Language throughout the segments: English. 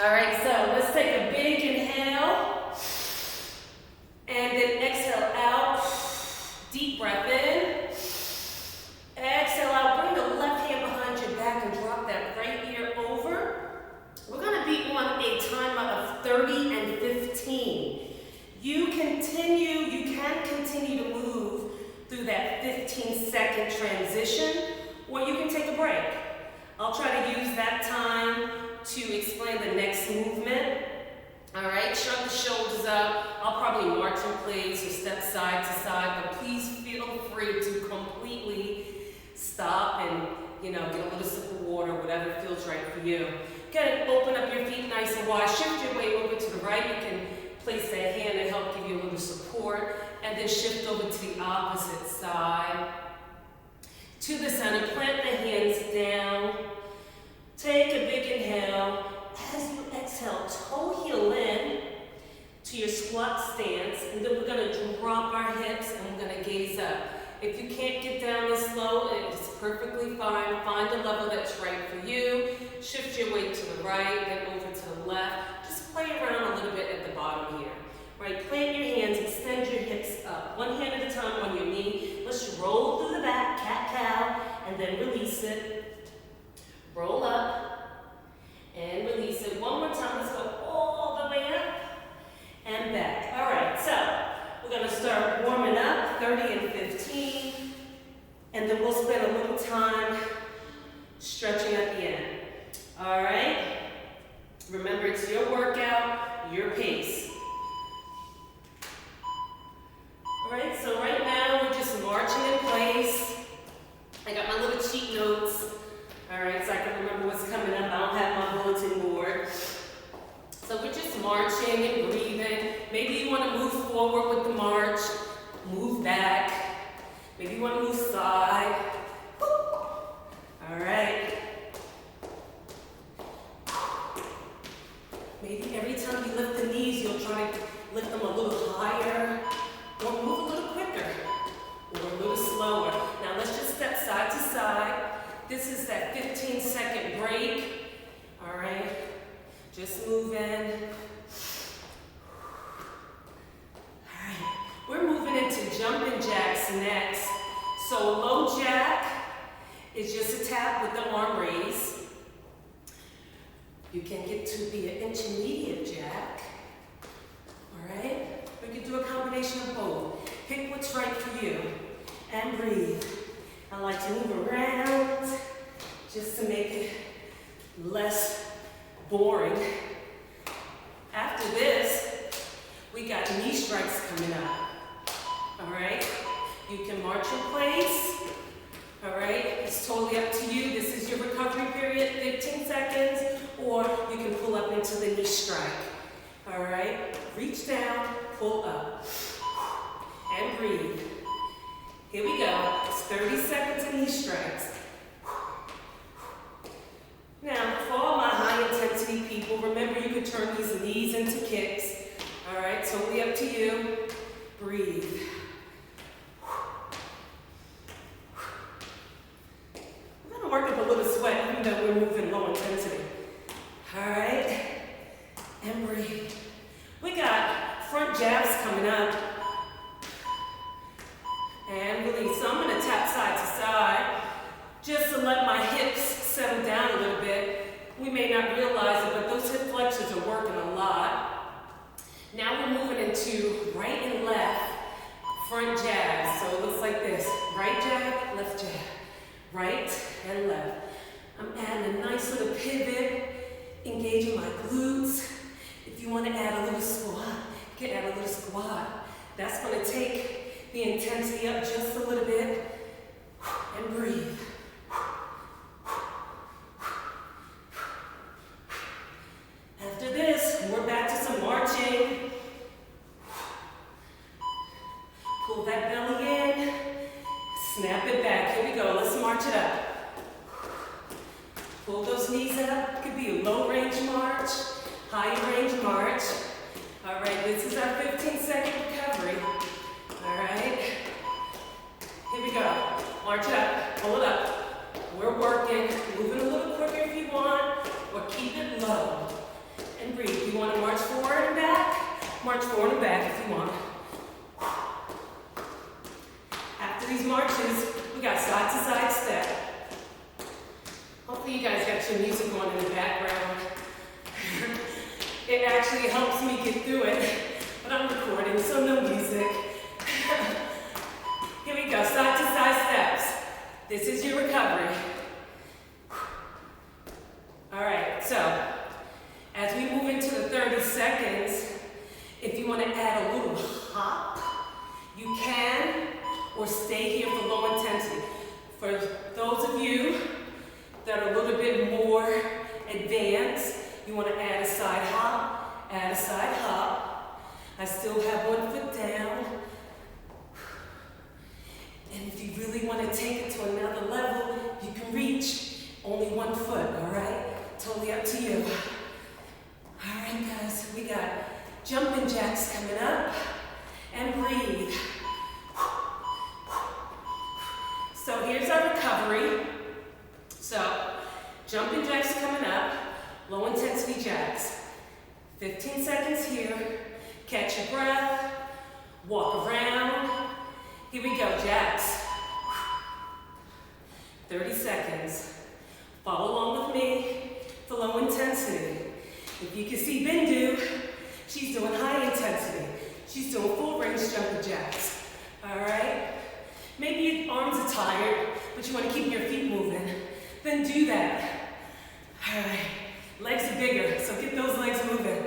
All right, so let's take a big inhale and then exhale out. Deep breath in. Exhale out. Bring the left hand behind your back and drop that right ear over. We're going to be on a timer of 30 and 15. You can continue to move through that 15-second transition, or you can take a break. I'll try to use that time to explain the next movement. All right, shrug the shoulders up. I'll probably march in place or step side to side, but please feel free to completely stop and, get a little sip of water, whatever feels right for you. Good, open up your feet nice and wide. Shift your weight over to the right. You can place that hand to help give you a little support, and then shift over to the opposite side. To the center, plant the hands down. Take a big inhale. As you exhale, toe heel in to your squat stance, and then we're going to drop our hips and we're going to gaze up. If you can't get down this low, it's perfectly fine. Find a level that's right for you. Shift your weight to the right, then over to the left. Just play around a little bit at the bottom here. Right, plant your hands, extend your hips up. One hand at a time on your knee. Let's roll through the back, cat-cow, and then release it. Roll up and release it. One more time. Let's go all the way up and back. All right, so we're going to start warming up, 30 and 15, and then we'll spend a little time stretching at the end. All right? Remember, it's your workout, your pace. All right, so right now we're just marching in place. I got my little cheat notes. All right, so I can remember what's coming up. I don't have my bulletin board. So we're just marching and breathing. Maybe you want to move forward with the march, move back. Maybe you want to move side. All right. Maybe every time you lift the knees, you'll try to lift them a little higher, or move a little quicker, or a little slower. Now let's just step side to side. This is that 15-second break. All right. Just move in. All right. We're moving into jumping jacks next. So low jack is just a tap with the arm raise. You can get to be an intermediate jack. All right? We can do a combination of both. Pick what's right for you and breathe. I like to move around just to make it less boring. After this, we got knee strikes coming up. All right? You can march in place. All right? It's totally up to you. This is your recovery period, 15 seconds, or you can pull up into the knee strike. All right? Reach down, pull up, and breathe. Here we go. It's 30 seconds of knee strikes. Now, for all my high-intensity people, remember you can turn these knees into kicks. All right, totally up to you. Breathe. We're going to work up a little sweat, even though we're moving low intensity. All right, and breathe. We got front jabs coming up. And release. So I'm going to tap side to side, just to let my hips settle down a little bit. We may not realize it, but those hip flexors are working a lot. Now we're moving into right and left front jabs. So it looks like this. Right jab, left jab. Right and left. I'm adding a nice little pivot, engaging my glutes. If you want to add a little squat, you can add a little squat. That's going to take the intensity up just a little bit. And breathe. After this, we're back to some marching. Pull that belly in. Snap it back. Here we go. Let's march it up. Pull those knees up. It could be a low range march, high range march. All right, this is our 15-second recovery. All right. Here we go. March it up. Pull it up. We're working. Moving a little quicker if you want, or keep it low. you want to march forward and back, march forward and back if you want. After these marches, we got side to side step. Hopefully you guys got your music on in the background. It actually helps me get through it, but I'm recording, so no music. Here we go, side to side steps. This is your recovery. All right, so as we move into the 30 seconds, if you want to add a little hop, you can, or stay here for low intensity. For those of you that are a little bit more advanced, you want to add a side hop, add a side hop. I still have 1 foot down. And if you really want to take it to another level, you can reach only 1 foot, all right? Totally up to you. All right, guys, we got jumping jacks coming up, and breathe. So here's our recovery. So jumping jacks coming up, low intensity jacks. 15 seconds here, catch your breath, walk around. Here we go, jacks. 30 seconds. Follow along with me for low intensity. If you can see Bindu, she's doing high intensity. She's doing full range jumping jacks. All right? Maybe your arms are tired, but you want to keep your feet moving. Then do that. All right. Legs are bigger, so get those legs moving.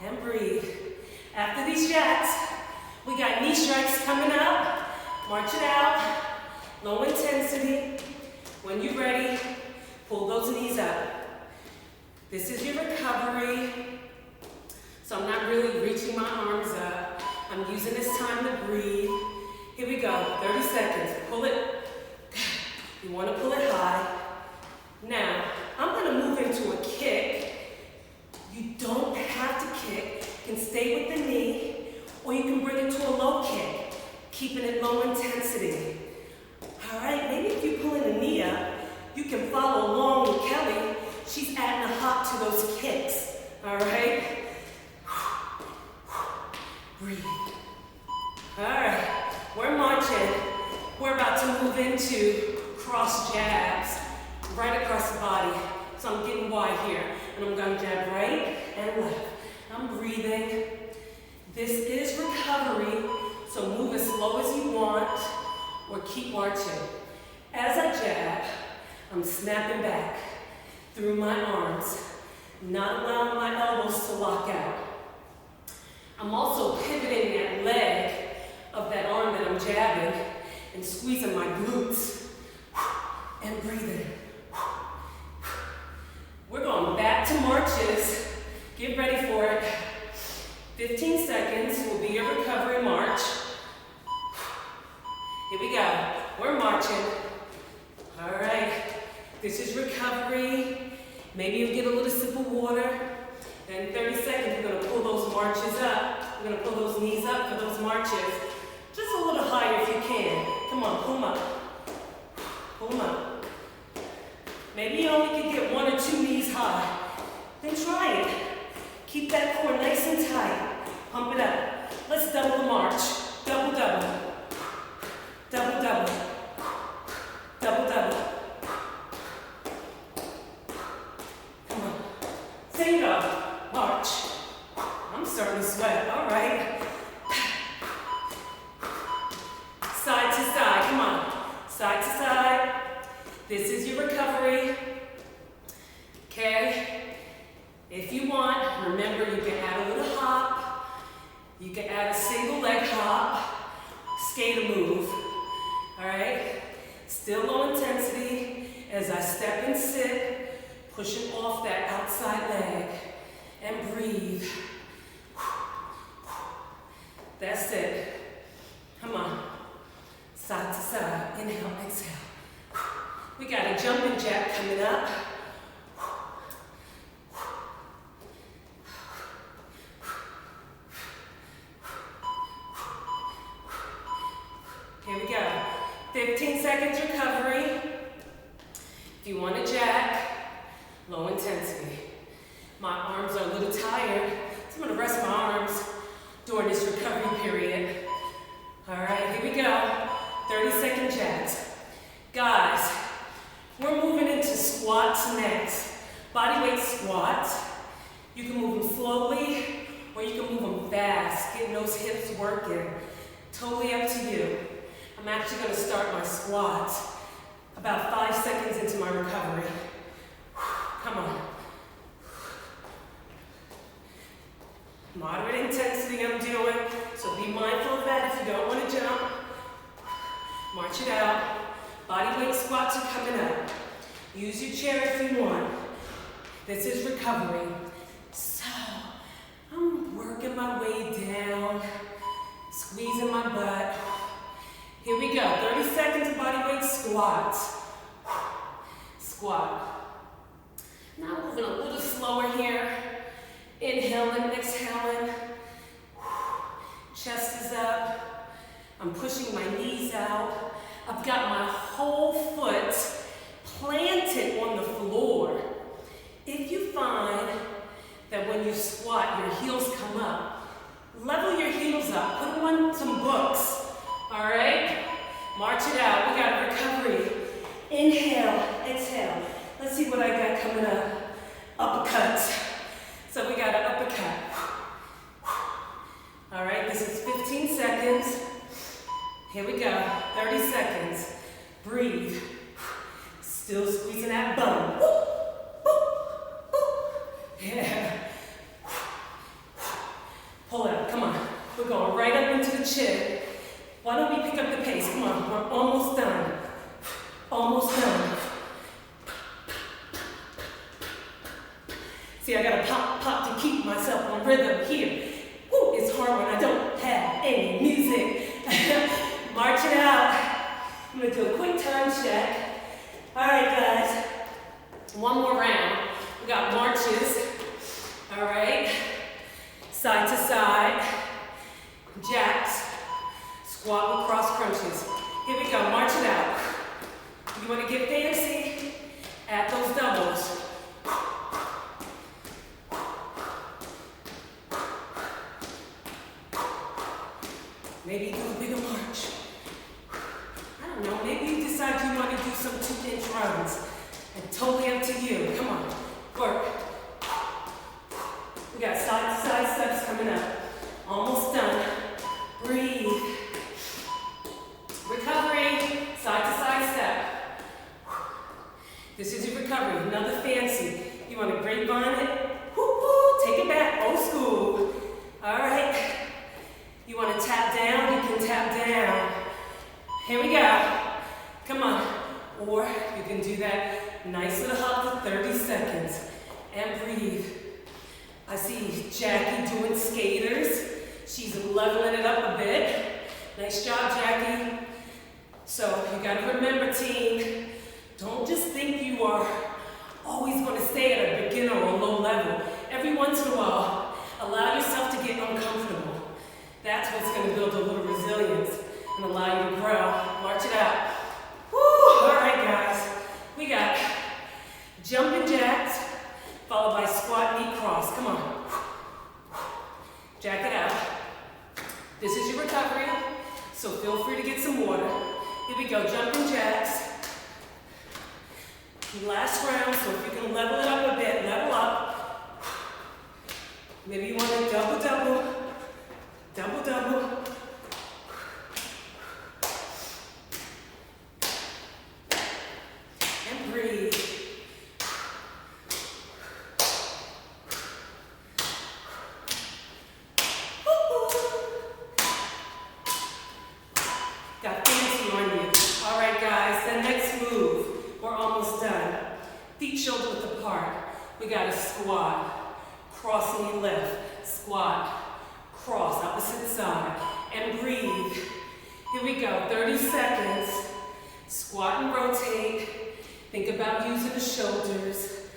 And breathe. After these jacks, we got knee strikes coming up. March it out. Low intensity. When you're ready, pull those knees up. This is your recovery. So I'm not really reaching my arms up. I'm using this time to breathe. Here we go, 30 seconds. Pull it. You want to pull it high. Now, I'm going to move into a kick. You don't have to kick. You can stay with the knee, or you can bring it to a low kick, keeping it low intensity. All right, maybe if you pull in the knee up, you can follow along with Kelly. She's adding a hop to those kicks. All right? Breathe. All right, we're marching. We're about to move into cross jabs right across the body. So I'm getting wide here, and I'm going to jab right and left. I'm breathing. This is recovery, so move as slow as you want, or keep marching. As I jab, I'm snapping back through my arms, not allowing my elbows to lock out. I'm also pivoting that leg of that arm that I'm jabbing and squeezing my glutes and breathing. We're going back to marches. Get ready for it. 15 seconds will be your recovery march. Here we go. We're marching. All right. This is recovery. Maybe you'll get a little sip of water. Then 30 seconds, we're going to pull those marches up. We're going to pull those knees up for those marches. Just a little higher if you can. Come on, pull them up. Pull them up. Maybe you only can get 1 or 2 knees high. Then try it. Keep that core nice and tight. Pump it up. Let's double the march. Double, double. Double, double. Double, double. Come on. Single. March. I'm starting to sweat. All right. Side to side. Come on. Side to side. This is your recovery. Okay? If you want, remember you can add a little hop. You can add a single leg hop. Skate a move. All right? Still low intensity as I step and sit, pushing off that outside leg. And breathe. That's it. Come on. Side to side. Inhale, exhale. We got a jumping jack coming up. Here we go. 15 seconds recovery. If you want a jack, low intensity. My arms are a little tired, so I'm gonna rest my arms during this recovery period. All right, here we go. 30-second jacks. Guys, we're moving into squats next. Body weight squats. You can move them slowly or you can move them fast, getting those hips working. Totally up to you. I'm actually gonna start my squats about 5 seconds into my recovery. Come on. Moderate intensity I'm doing, so be mindful of that if you don't want to jump. March it out. Body weight squats are coming up. Use your chair if you want. This is recovery. So, I'm working my way down, squeezing my butt. Here we go, 30 seconds of body weight squats. Squat. Now moving a little slower here. Inhaling, exhaling. Chest is up. I'm pushing my knees out. I've got my whole foot planted on the floor. If you find that when you squat, your heels come up, level your heels up. Put them on some books. All right? March it out. We got recovery. Inhale, exhale. Let's see what I got coming up. Uppercuts. So we got an uppercut. All right, this is 15 seconds. Here we go, 30 seconds. Breathe. Still squeezing that bum. Yeah. Pull it up, come on. We're going right up into the chin. Why don't we pick up the pace? Come on, we're almost done. Almost done. See, I gotta pop to keep myself on rhythm here. Woo, it's hard when I don't have any music. March it out. I'm gonna do a quick time check. All right, guys. One more round. We got marches. All right. Side to side. Jacks. Squat with cross crunches. Here we go. March it out. You wanna get fancy? Add those doubles. Maybe do a bigger march. I don't know, maybe you decide you want to do some 2-inch runs. And totally up to you. Come on, work. We got side to side steps coming up. Almost done. Breathe. Recovery, side to side step. This is your recovery, another fancy. You want to grapevine it? Woo-hoo, take it back, old school. All right. You want to tap down, you can tap down. Here we go. Come on. Or you can do that nice little hop for 30 seconds. And breathe. I see Jackie doing skaters. She's leveling it up a bit. Nice job, Jackie. So you got to remember, team, don't just think you are always going to stay at a beginner or low level. Every once in a while, allow yourself to get uncomfortable. That's what's going to build a little resilience and allow you to grow. March it out. Woo! All right, guys. We got jumping jacks, followed by squat knee cross. Come on. Jack it out. This is your recovery, so feel free to get some water. Here we go, jumping jacks. Last round, so if you can level it up a bit, level up. Maybe you want to double. Double. And breathe. Got fancy on you. All right, guys, the next move. We're almost done. Feet shoulder width apart. We got a squat. Cross knee lift. Squat. Cross, opposite side, and breathe. Here we go, 30 seconds. Squat and rotate. Think about using the shoulders.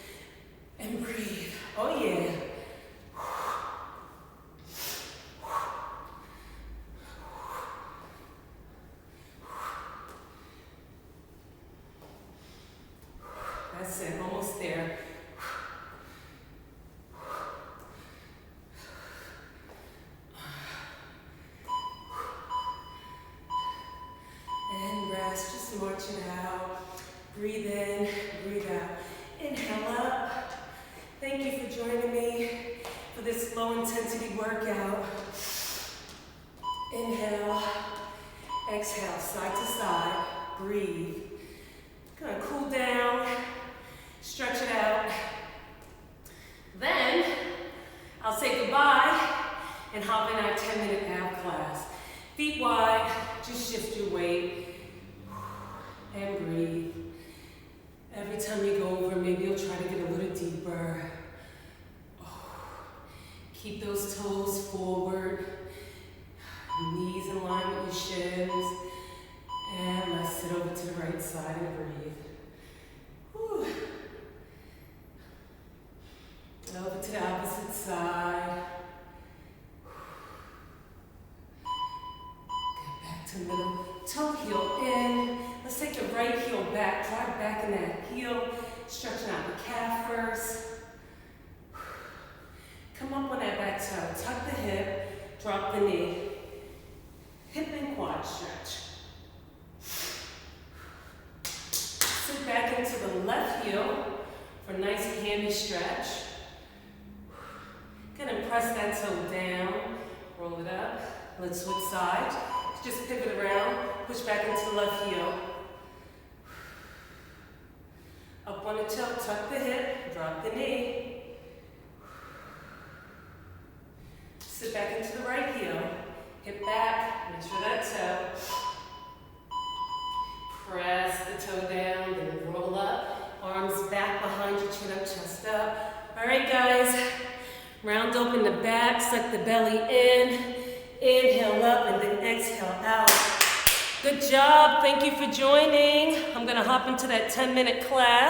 And breathe. Oh yeah. That's it, almost there. low intensity workout. Inhale, exhale, side to side, breathe. Gonna cool down, stretch it out. Then, I'll say goodbye and hop in our 10-minute ab class. Feet wide, just shift your weight and breathe. Every time you go over, maybe you'll try to get a little deeper. Keep those toes forward, knees in line with your shins, and let's sit over to the right side and breathe. Whew. Over to the opposite side. Get back to middle. Toe heel in. Let's take your right heel back. Drive back in that heel. Stretching out the calf first. Come up on that back toe. Tuck the hip. Drop the knee. Hip and quad stretch. Sit back into the left heel for a nice hammy stretch. Gonna press that toe down, roll it up. Let's switch sides. Just pivot around, push back into the left heel. Up on the toe, tuck the hip, drop the knee. Sit back into the right heel. Hip back, reach for that toe. Press the toe down, then roll up. Arms back behind your chin up, chest up. All right, guys. Round open the back, suck the belly in. Inhale up and then exhale out. Good job. Thank you for joining. I'm going to hop into that 10-minute class.